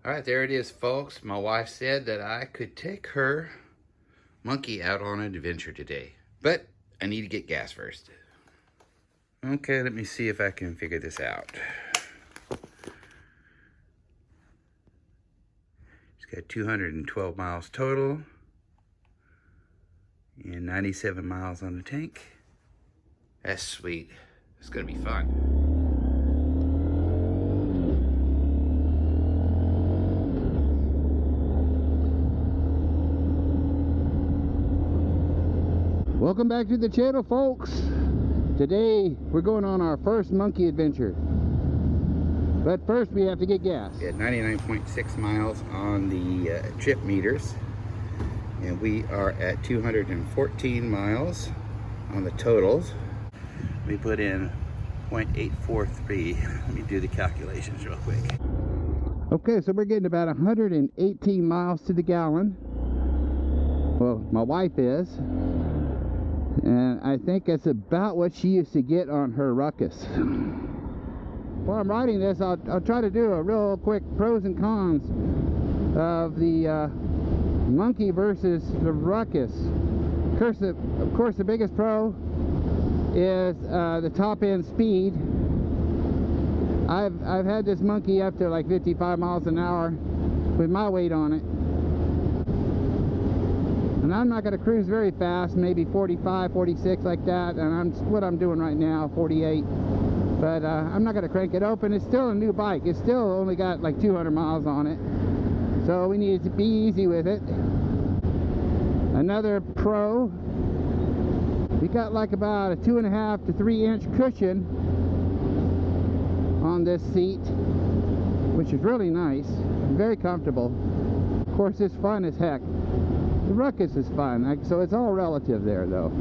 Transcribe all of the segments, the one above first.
All right, there it is, folks. My wife said that I could take her monkey out on an adventure today, but I need to get gas first. Okay, let me see if I can figure this out. It's got 212 miles total and 97 miles on the tank. That's sweet. It's gonna be fun. Welcome back to the channel, folks. Today we're going on our first monkey adventure, but first we have to get gas. At 99.6 miles on the trip meters, and we are at 214 miles on the totals. We put in 0.843. Let me do the calculations real quick. Okay, so we're getting about 118 miles to the gallon. Well, my wife is. And I think it's about what she used to get on her Ruckus. While I'm riding this, I'll try to do a real quick pros and cons of the monkey versus the Ruckus. Of course, the biggest pro is the top end speed. I've had this monkey up to like 55 miles an hour with my weight on it. And I'm not going to cruise very fast, maybe 45, 46 like that, and what I'm doing right now, 48. But I'm not going to crank it open. It's still a new bike. It's still only got like 200 miles on it. So we need to be easy with it. Another pro, we got like about a 2.5 to 3 inch cushion on this seat, which is really nice, very comfortable. Of course, it's fun as heck. The Ruckus is fun, so it's all relative there, though.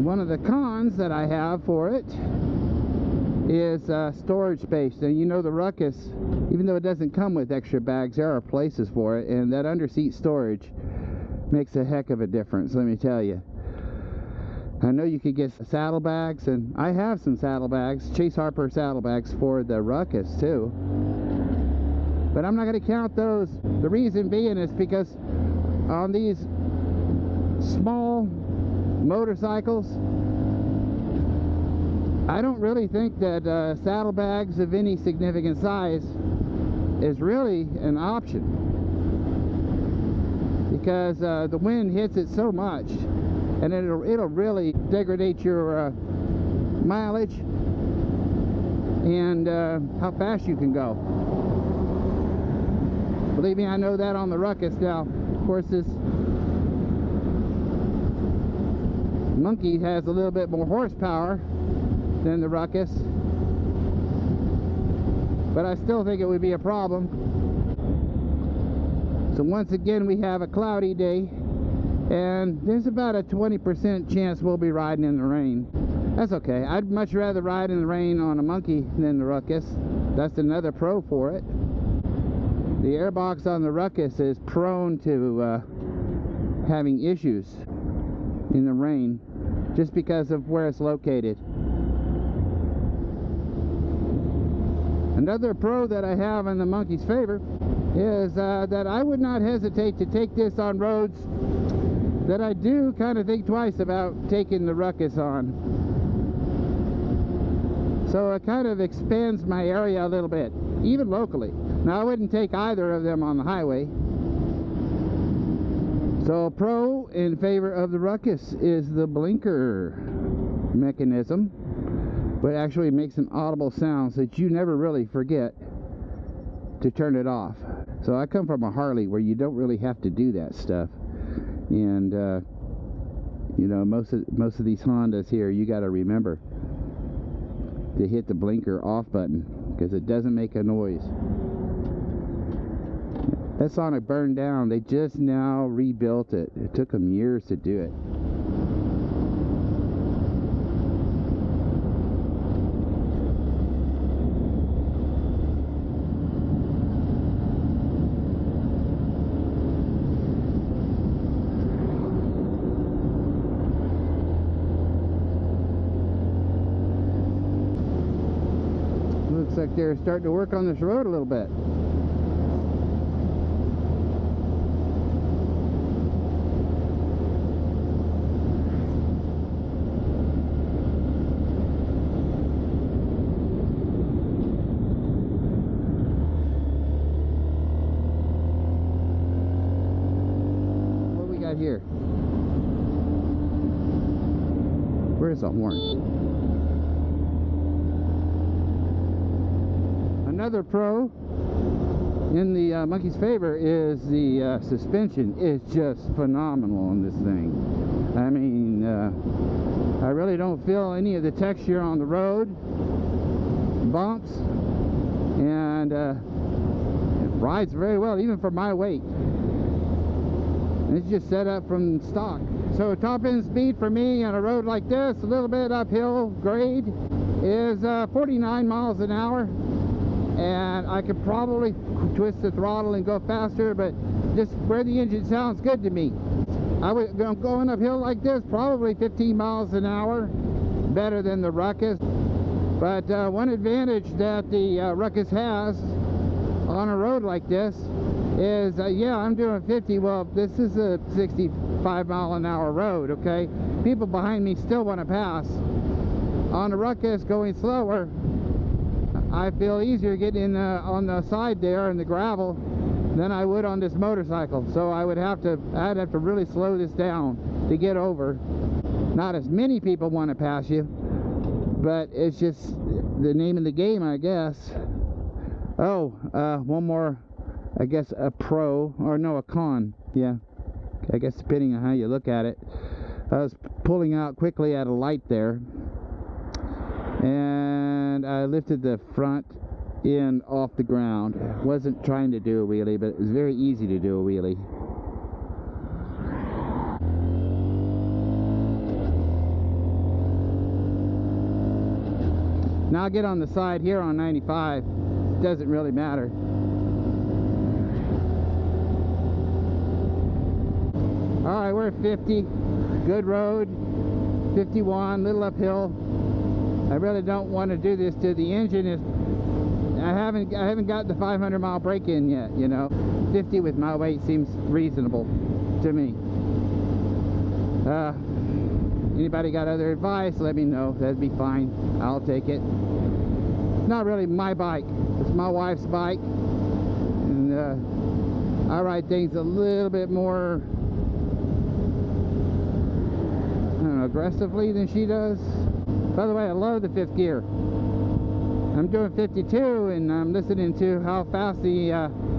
One of the cons that I have for it is storage space. And you know, the Ruckus, even though it doesn't come with extra bags, there are places for it, and that under-seat storage makes a heck of a difference, let me tell you. I know you could get saddlebags, and I have some saddlebags, Chase Harper saddlebags for the Ruckus, too. But I'm not going to count those. The reason being is because on these small motorcycles, I don't really think that saddlebags of any significant size is really an option, because the wind hits it so much, and it'll really degrade your mileage and how fast you can go. Believe me, I know that on the Ruckus. Now, of course, this monkey has a little bit more horsepower than the Ruckus, but I still think it would be a problem. So once again, we have a cloudy day, and there's about a 20% chance we'll be riding in the rain. That's okay. I'd much rather ride in the rain on a monkey than the Ruckus. That's another pro for it. The airbox on the Ruckus is prone to having issues in the rain just because of where it's located. Another pro that I have in the monkey's favor is that I would not hesitate to take this on roads that I do kind of think twice about taking the Ruckus on. So it kind of expands my area a little bit, even locally. Now, I wouldn't take either of them on the highway. So pro in favor of the Ruckus is the blinker mechanism, but actually makes an audible sound so that you never really forget to turn it off. So I come from a Harley where you don't really have to do that stuff, and you know, most of these Hondas here, you got to remember to hit the blinker off button because it doesn't make a noise. That Sonic burned down. They just now rebuilt it. It took them years to do it. like they're starting to work on this road a little bit. What do we got here? Where's the horn? Another pro in the monkey's favor is the suspension is just phenomenal on this thing. I mean, I really don't feel any of the texture on the road, bumps, and it rides very well even for my weight. It's just set up from stock. So top end speed for me on a road like this, a little bit uphill grade, is 49 miles an hour. And I could probably twist the throttle and go faster, but just where the engine sounds good to me. I'm going uphill like this, probably 15 miles an hour, better than the Ruckus. But one advantage that the Ruckus has on a road like this is, yeah, I'm doing 50. Well, this is a 65 mile an hour road, okay? People behind me still want to pass. On the Ruckus, going slower, I feel easier getting on the side there in the gravel than I would on this motorcycle. So I'd have to really slow this down to get over. Not as many people want to pass you, but it's just the name of the game, I guess. Oh, one more, I guess, a pro, or no, a con. Yeah, I guess depending on how you look at it. I was pulling out quickly at a light there, and I lifted the front end off the ground. Wasn't trying to do a wheelie, but it was very easy to do a wheelie. Now I'll get on the side here on 95. It doesn't really matter. Alright, we're at 50. Good road. 51, little uphill. I really don't want to do this till the engine is... I haven't got the 500 mile break-in yet, you know. 50 with my weight seems reasonable to me. Anybody got other advice, let me know. That'd be fine. I'll take it. It's not really my bike. It's my wife's bike. And I ride things a little bit more, I don't know, aggressively than she does. By the way, I love the 5th gear. I'm doing 52 and I'm listening to how fast the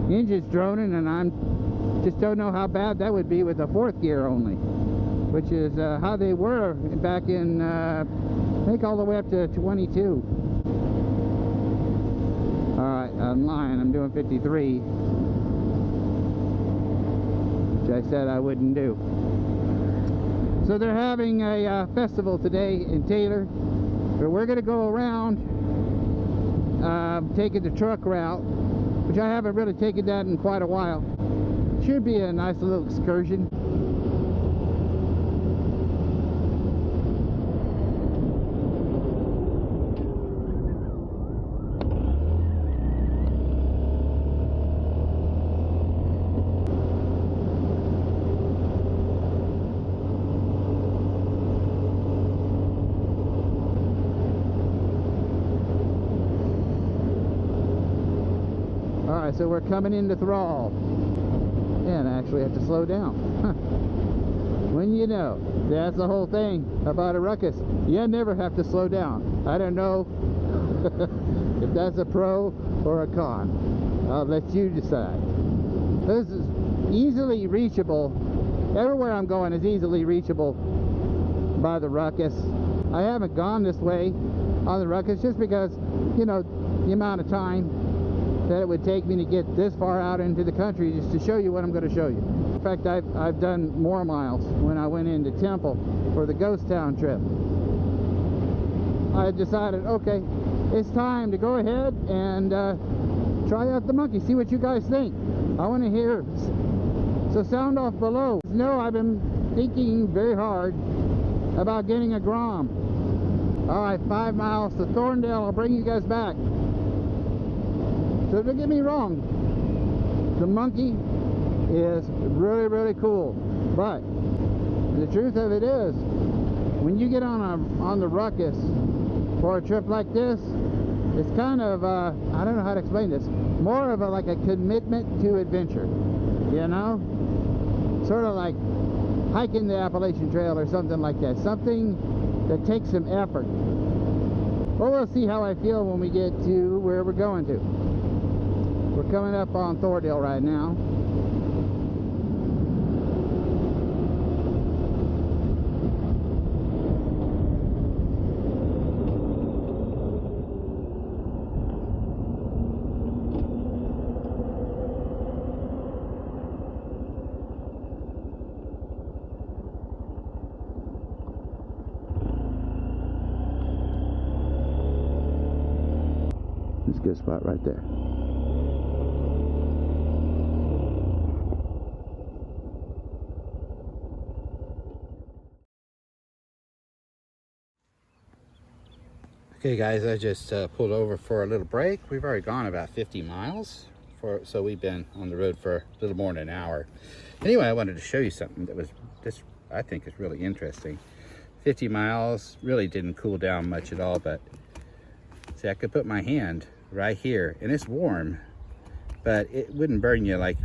engine's droning, and I just don't know how bad that would be with a 4th gear only, which is how they were back in, I think all the way up to 22. Alright, I'm lying, I'm doing 53, which I said I wouldn't do. So they're having a festival today in Taylor, where we're going to go around taking the truck route, which I haven't really taken that in quite a while. Should be a nice little excursion. Alright, so we're coming into thrall. And I actually have to slow down. When you know, that's the whole thing about a Ruckus. You never have to slow down. I don't know if that's a pro or a con. I'll let you decide. This is easily reachable. Everywhere I'm going is easily reachable by the Ruckus. I haven't gone this way on the Ruckus just because, you know, the amount of time that it would take me to get this far out into the country just to show you what I'm going to show you. In fact, I've done more miles when I went into Temple for the Ghost Town trip. I decided, okay, it's time to go ahead and try out the monkey, see what you guys think. I want to hear. So sound off below. No, I've been thinking very hard about getting a Grom. Alright, 5 miles to Thorndale. I'll bring you guys back. So don't get me wrong, the monkey is really, really cool. But the truth of it is, when you get on the Ruckus for a trip like this, it's kind of, I don't know how to explain this, more of like a commitment to adventure, you know? Sort of like hiking the Appalachian Trail or something like that. Something that takes some effort. Well, we'll see how I feel when we get to where we're going to. We're coming up on Thordale right now. It's a good spot right there. Okay guys, I just pulled over for a little break. We've already gone about 50 miles, so we've been on the road for a little more than an hour. Anyway, I wanted to show you something that was just, I think is really interesting. 50 miles, really didn't cool down much at all, but see, I could put my hand right here and it's warm, but it wouldn't burn you like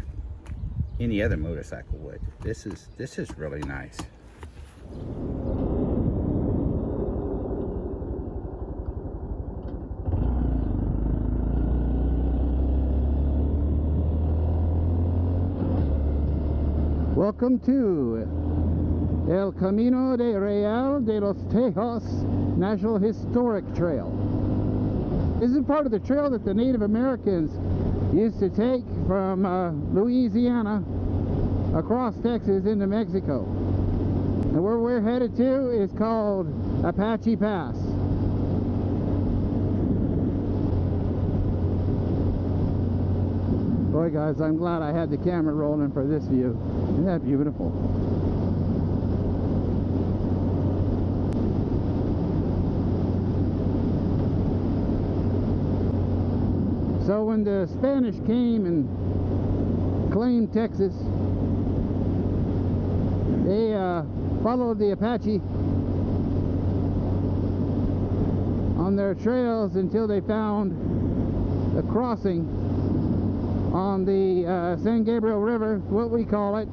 any other motorcycle would. This is really nice. Welcome to El Camino de Real de los Tejas National Historic Trail. This is part of the trail that the Native Americans used to take from Louisiana across Texas into Mexico. And where we're headed to is called Apache Pass. Boy guys, I'm glad I had the camera rolling for this view. Isn't that beautiful? So when the Spanish came and claimed Texas, they followed the Apache on their trails until they found a crossing on the San Gabriel River, what we call it.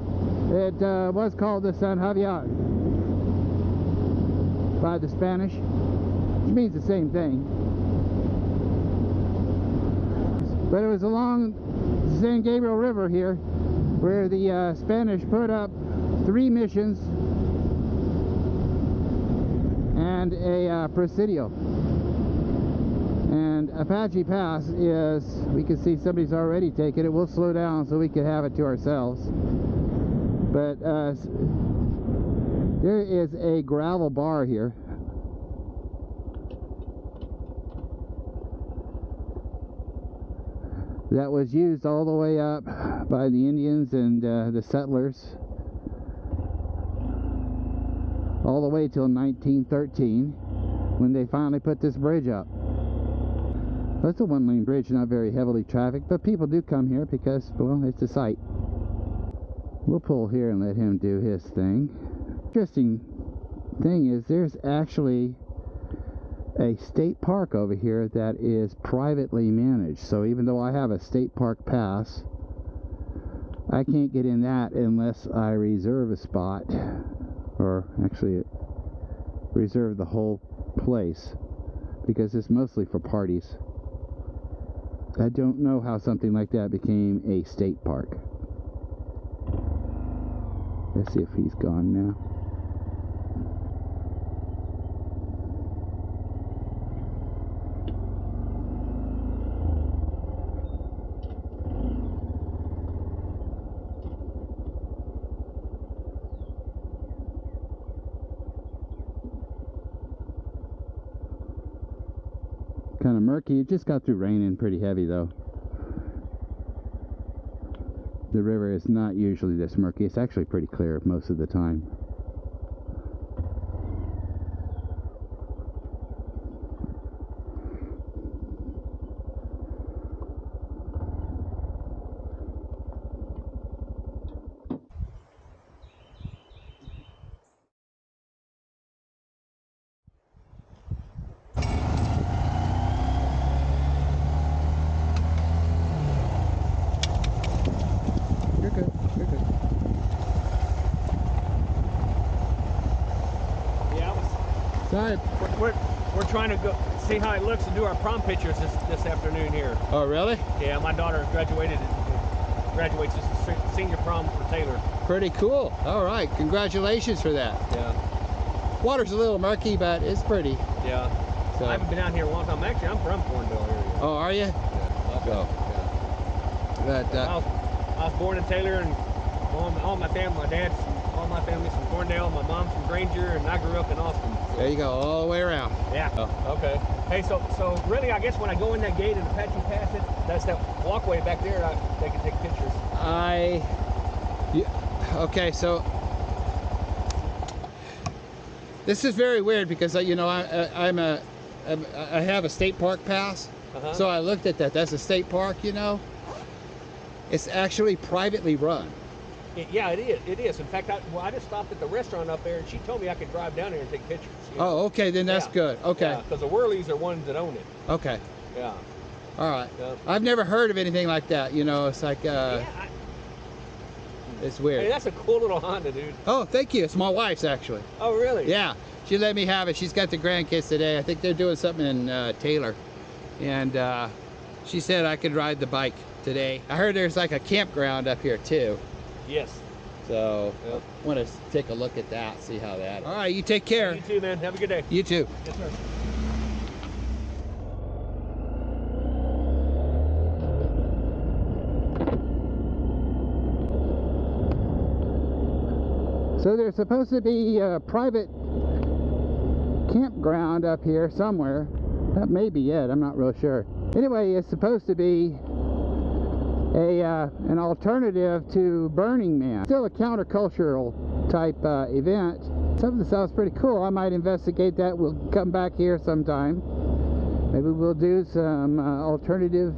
It was called the San Javier by the Spanish, which means the same thing. But it was along the San Gabriel River here where the Spanish put up 3 missions and a presidio. And Apache Pass is, we can see somebody's already taken it. We'll slow down so we can have it to ourselves. But there is a gravel bar here. That was used all the way up by the Indians and the settlers all the way till 1913 when they finally put this bridge up. That's a one-lane bridge, not very heavily trafficked, but people do come here because, well, it's a sight. We'll pull here and let him do his thing. Interesting thing is there's actually a state park over here that is privately managed. So even though I have a state park pass, I can't get in that unless I reserve a spot, or actually reserve the whole place, because it's mostly for parties. I don't know how something like that became a state park. Let's see if he's gone now. Kind of murky. It just got through raining pretty heavy though. The river is not usually this murky. It's actually pretty clear most of the time. right. We're trying to go see how it looks and do our prom pictures this afternoon here. Oh, really? Yeah, my daughter graduates as a senior prom for Taylor. Pretty cool. All right, congratulations for that. Yeah. Water's a little murky, but it's pretty. Yeah. So. I haven't been out here a long time. Actually, I'm from Cornville area. Oh, are you? Yeah. Okay. So. Yeah. But I was born in Taylor, and all my family, all my family's from Corndale, my mom's from Granger, and I grew up in Austin. So. There you go, all the way around. Yeah. Oh. Okay. Hey, so really, I guess when I go in that gate in Apache Pass, that's that walkway back there. They can take pictures. Okay, so this is very weird because you know I have a state park pass, so I looked at that. That's a state park, you know. It's actually privately run. Yeah, it is. It is. In fact, I just stopped at the restaurant up there, and she told me I could drive down there and take pictures. Oh, okay, then that's good. Okay. Because the Whirlies are ones that own it. Okay. Yeah. All right. Yeah. I've never heard of anything like that. You know, it's like it's weird. Hey, that's a cool little Honda, dude. Oh, thank you. It's my wife's actually. Oh, really? Yeah. She let me have it. She's got the grandkids today. I think they're doing something in Taylor, and she said I could ride the bike today. I heard there's like a campground up here too. Yes. So yep. I want to take a look at that, see how that is. All right, you take care. You too, man. Have a good day. You too. Yes, sir. So there's supposed to be a private campground up here somewhere. That may be it. I'm not real sure. Anyway, it's supposed to be an alternative to Burning Man. Still a countercultural type event. Something that sounds pretty cool. I might investigate that. We'll come back here sometime. Maybe we'll do some alternative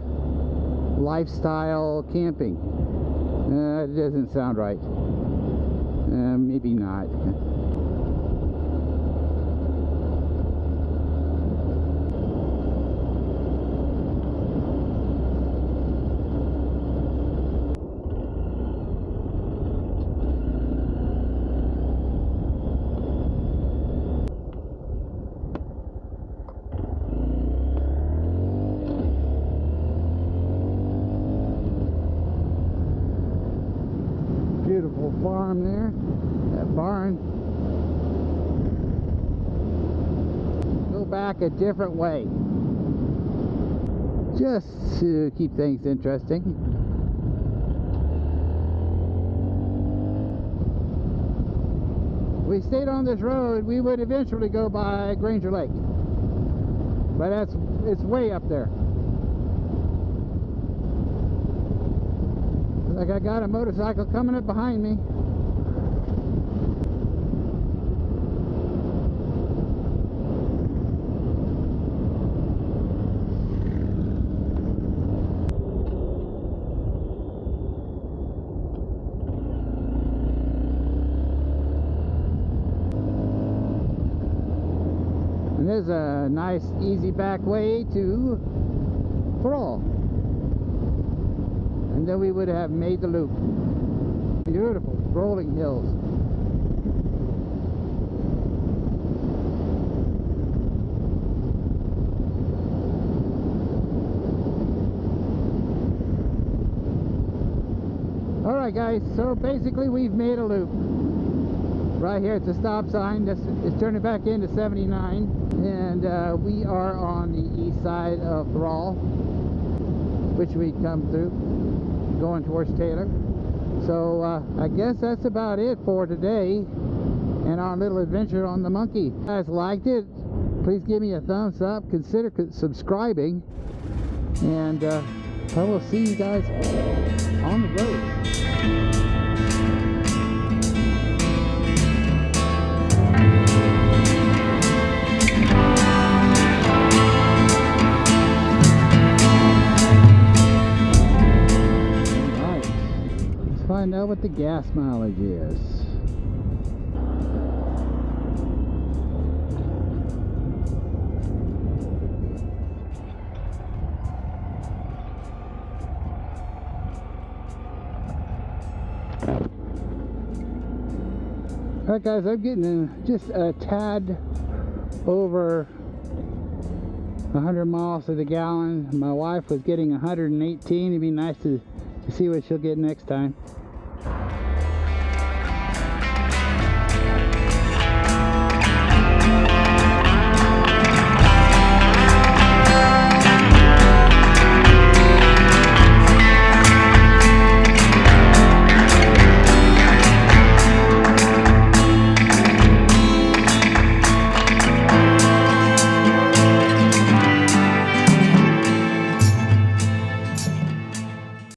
lifestyle camping. It doesn't sound right. Maybe not. Beautiful farm there, that barn. Go back a different way, just to keep things interesting. If we stayed on this road, we would eventually go by Granger Lake, but it's way up there. Like I got a motorcycle coming up behind me. And there's a nice easy back way to Thrall. And then we would have made the loop. Beautiful rolling hills. Alright guys, so basically we've made a loop. Right here at the stop sign, it's turning back into 79. And we are on the east side of Thrall, which we come through, going towards Taylor. So I guess that's about it for today and our little adventure on the monkey. If you guys liked it, please give me a thumbs up, consider subscribing, and I will see you guys on the road. Find out what the gas mileage is. Alright guys, I'm getting just a tad over 100 miles to the gallon. My wife was getting 118. It'd be nice to see what she'll get next time.